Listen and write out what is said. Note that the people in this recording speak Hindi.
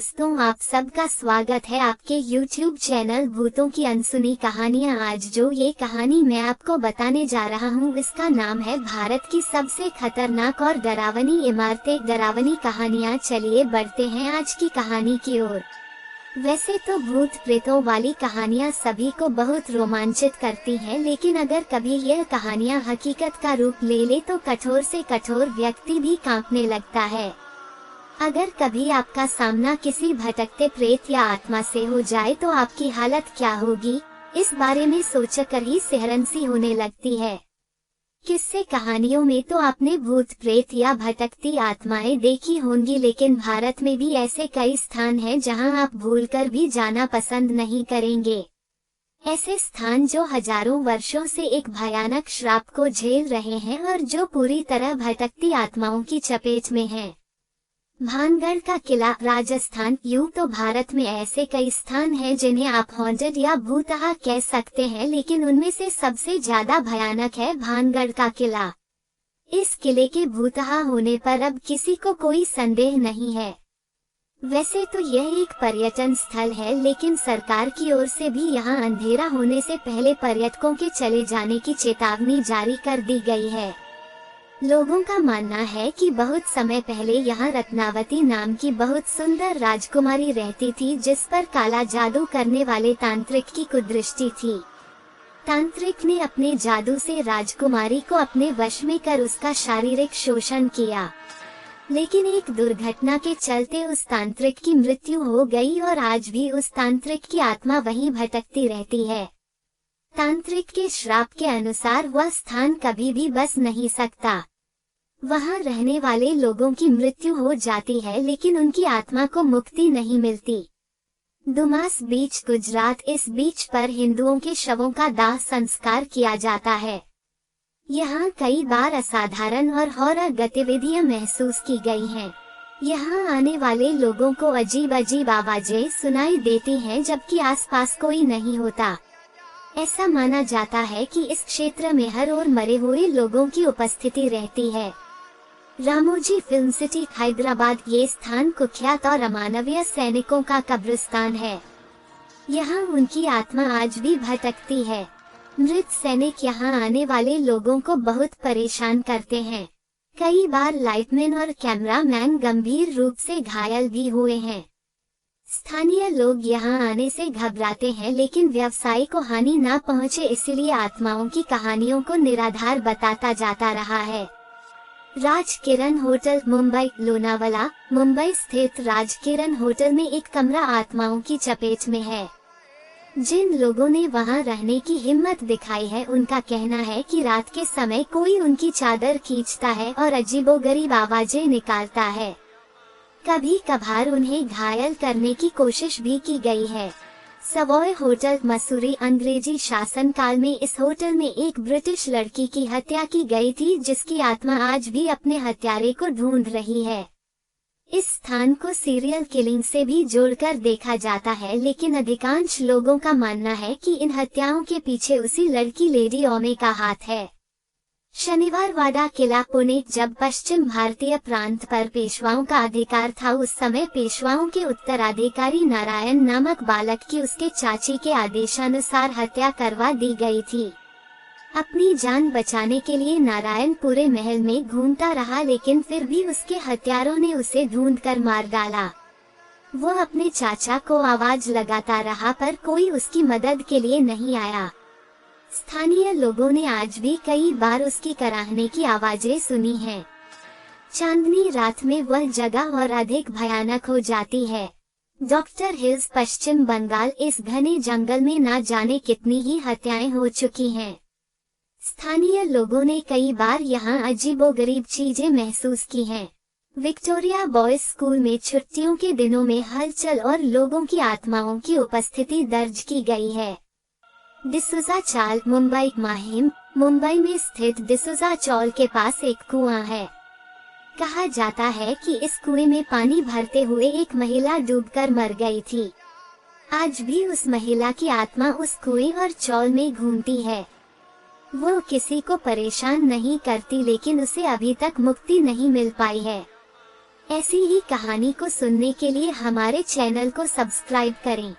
दोस्तों, आप सबका स्वागत है आपके YouTube चैनल भूतों की अनसुनी कहानियां। आज जो ये कहानी मैं आपको बताने जा रहा हूँ इसका नाम है भारत की सबसे खतरनाक और डरावनी इमारतें, डरावनी कहानियां। चलिए बढ़ते हैं आज की कहानी की ओर। वैसे तो भूत प्रेतों वाली कहानियां सभी को बहुत रोमांचित करती हैं, लेकिन अगर कभी यह कहानियां हकीकत का रूप ले ले तो कठोर से कठोर व्यक्ति भी कांपने लगता है। अगर कभी आपका सामना किसी भटकते प्रेत या आत्मा से हो जाए तो आपकी हालत क्या होगी, इस बारे में सोचकर ही सिहरन सी होने लगती है। किस्से कहानियों में तो आपने भूत प्रेत या भटकती आत्माएं देखी होंगी, लेकिन भारत में भी ऐसे कई स्थान हैं जहां आप भूलकर भी जाना पसंद नहीं करेंगे। ऐसे स्थान जो हजारों वर्षों से एक भयानक श्राप को झेल रहे हैं और जो पूरी तरह भटकती आत्माओं की चपेट में हैं। भानगढ़ का किला, राजस्थान। यूं तो भारत में ऐसे कई स्थान हैं जिन्हें आप हॉन्टेड या भूतहा कह सकते हैं, लेकिन उनमें से सबसे ज्यादा भयानक है भानगढ़ का किला। इस किले के भूतहा होने पर अब किसी को कोई संदेह नहीं है। वैसे तो यह एक पर्यटन स्थल है, लेकिन सरकार की ओर से भी यहाँ अंधेरा होने से पहले पर्यटकों के चले जाने की चेतावनी जारी कर दी गई है। लोगों का मानना है कि बहुत समय पहले यहाँ रत्नावती नाम की बहुत सुंदर राजकुमारी रहती थी, जिस पर काला जादू करने वाले तांत्रिक की कुदृष्टि थी। तांत्रिक ने अपने जादू से राजकुमारी को अपने वश में कर उसका शारीरिक शोषण किया, लेकिन एक दुर्घटना के चलते उस तांत्रिक की मृत्यु हो गई और आज भी उस तांत्रिक की आत्मा वहीं भटकती रहती है। तांत्रिक के श्राप के अनुसार वह स्थान कभी भी बस नहीं सकता। वहां रहने वाले लोगों की मृत्यु हो जाती है, लेकिन उनकी आत्मा को मुक्ति नहीं मिलती। दुमास बीच, गुजरात। इस बीच पर हिंदुओं के शवों का दाह संस्कार किया जाता है। यहाँ कई बार असाधारण और हॉरर गतिविधियां महसूस की गई हैं। यहाँ आने वाले लोगों को अजीब अजीब आवाजें सुनाई देती हैं, जबकि आसपास कोई नहीं होता। ऐसा माना जाता है कि इस क्षेत्र में हर ओर मरे हुए लोगों की उपस्थिति रहती है। Ramoji film city, Hyderabad. ये स्थान कुख्यात और अमानवीय सैनिकों का कब्रिस्तान है। यहाँ उनकी आत्मा आज भी भटकती है। मृत सैनिक यहाँ आने वाले लोगों को बहुत परेशान करते हैं। कई बार लाइटमैन और कैमरामैन गंभीर रूप से घायल भी हुए हैं। स्थानीय लोग यहाँ आने से घबराते हैं, लेकिन व्यवसाय को हानि न पहुँचे इसलिए आत्माओं की कहानियों को निराधार बताता जाता रहा है। राजकिरण होटल, मुंबई। लोनावाला, मुंबई स्थित राजकिरण होटल में एक कमरा आत्माओं की चपेट में है। जिन लोगों ने वहां रहने की हिम्मत दिखाई है, उनका कहना है कि रात के समय कोई उनकी चादर खींचता है और अजीबोगरीब आवाजें निकालता है। कभी कभार उन्हें घायल करने की कोशिश भी की गई है। Savoy hotel, Mussoorie. अंग्रेजी शासन काल में इस होटल में एक ब्रिटिश लड़की की हत्या की गई थी, जिसकी आत्मा आज भी अपने हत्यारे को ढूंढ रही है। इस स्थान को सीरियल किलिंग से भी जोड़कर देखा जाता है, लेकिन अधिकांश लोगों का मानना है कि इन हत्याओं के पीछे उसी लड़की लेडी ओमे का हाथ है। शनिवार वाड़ा किला, पुणे। जब पश्चिम भारतीय प्रांत पर पेशवाओं का अधिकार था, उस समय पेशवाओं के उत्तराधिकारी नारायण नामक बालक की उसके चाची के आदेशानुसार हत्या करवा दी गई थी। अपनी जान बचाने के लिए नारायण पूरे महल में घूमता रहा, लेकिन फिर भी उसके हत्यारों ने उसे ढूंढकर मार डाला। वो अपने चाचा को आवाज लगाता रहा, पर कोई उसकी मदद के लिए नहीं आया। स्थानीय लोगों ने आज भी कई बार उसकी कराहने की आवाजें सुनी हैं। चांदनी रात में वह जगह और अधिक भयानक हो जाती है। डॉक्टर हिल्स, पश्चिम बंगाल। इस घने जंगल में ना जाने कितनी ही हत्याएं हो चुकी हैं। स्थानीय लोगों ने कई बार यहाँ अजीबोगरीब चीजें महसूस की हैं। विक्टोरिया बॉयज स्कूल में छुट्टियों के दिनों में हलचल और लोगों की आत्माओं की उपस्थिति दर्ज की गई है। डिसूजा चाल, मुंबई। माहिम, मुंबई में स्थित डिसूजा चौल के पास एक कुआं है। कहा जाता है कि इस कुएं में पानी भरते हुए एक महिला डूबकर मर गई थी। आज भी उस महिला की आत्मा उस कुएं और चौल में घूमती है। वो किसी को परेशान नहीं करती, लेकिन उसे अभी तक मुक्ति नहीं मिल पाई है। ऐसी ही कहानी को सुनने के लिए हमारे चैनल को सब्सक्राइब करें।